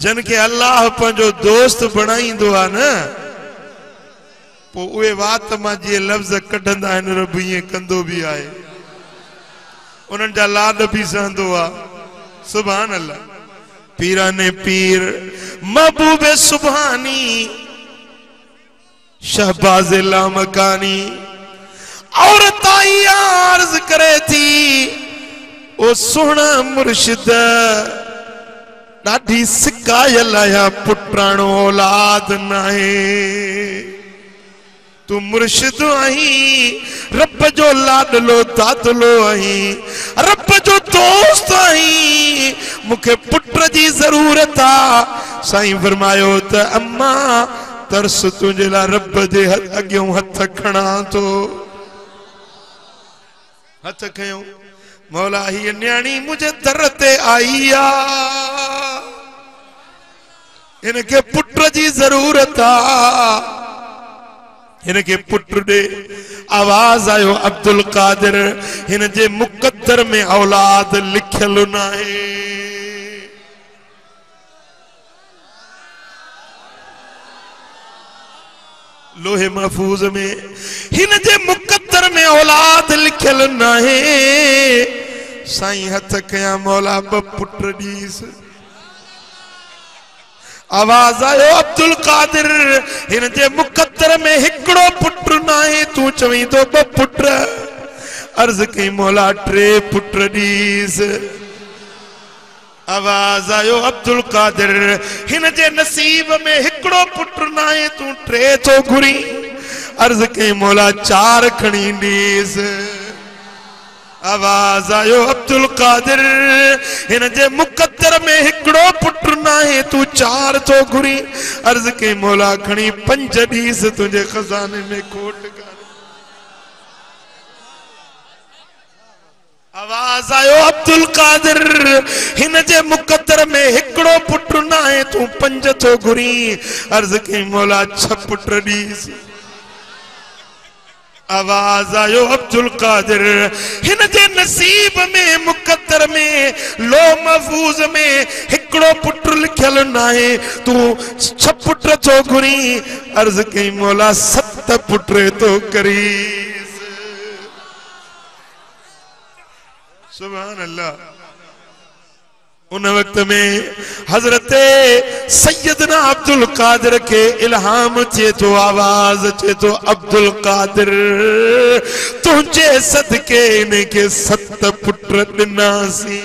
जन के अल्लाह पंजो दोस्त बनाईंदो आ न पो उहे वात मां जे लफ्ज़ कढंदा आहिनि रब ईअं कंदो भी आहे उन्हनि जा लाड भी सहंदो आ सुभान अल्लाह। पीराने पीर महबूबे सुभानी शहबाज लामकानी औरत आई अर्ज करे थी ओ सोहना मुर्शिद ॾाढी सिकायल आया पुत्राणो औलाद नाहे तू मुर्शिद आहीं रब जो लाडलो दादलो आहीं रब जो दोस्त आहीं मुखे पुत्र जी जरूरत आ। साईं फरमायो त अम्मा तरस तुझे ला रब जे अॻियों हथ खणा तो हथ खयो मौला ही न्याणी मुझे दर ते आई आ इनके पुत्र जी जरूरत आ इनके पुत्र दे आवाज आयो अब्दुल कादिर इन जे मुकद्दर में औलाद लिखल नाहे लोहे महफूज में हिन जे मुकद्दर में औलाद लिखल नाहे। साईं हथ कया मौला ब पुत्र दीस आवाज आयो अब्दुल कादिर हिन जे मुकद्दर में हिकड़ो पुत्र नाहे तू चवी तो ब पुत्र अर्ज कई मौला टे पुत्र दीस आवाज आयो अब्दुल कादिर हिन जे नसीब में हिकड़ो पुत्र नाहे तू टे तो घुरी अर्ज कई मौला चार खणी दीस आवाज आयो अब्दुल कादिर हिन जे मुकद्दर में हिकड़ो पुत्र नाहे तू चार तो घुरी अर्ज कई मौला खणी पंज दीस तुझे खजाने में खोट कर आवाज आयो अब्दुल कादिर हिन जे मुकद्दर में हिकड़ो पुत्र नाहे तू पंज तो घुरी अर्ज कई मौला छ पुत्र दीस आवाज आयो अब्दुल कादिर हिन जे नसीब में मुकद्दर में लो महफूज में हिकड़ो पुत्र लिखल नाहे तू छ पुत्र तो घुरी अर्ज कई मौला सत पुत्र तो करी सुभान अल्लाह। उन वक्त में हजरत सैयदना अब्दुल कादिर के इल्हाम चे तो आवाज चे तो अब्दुल कादिर तुझे सदके ने के सत पुत्र दिनासी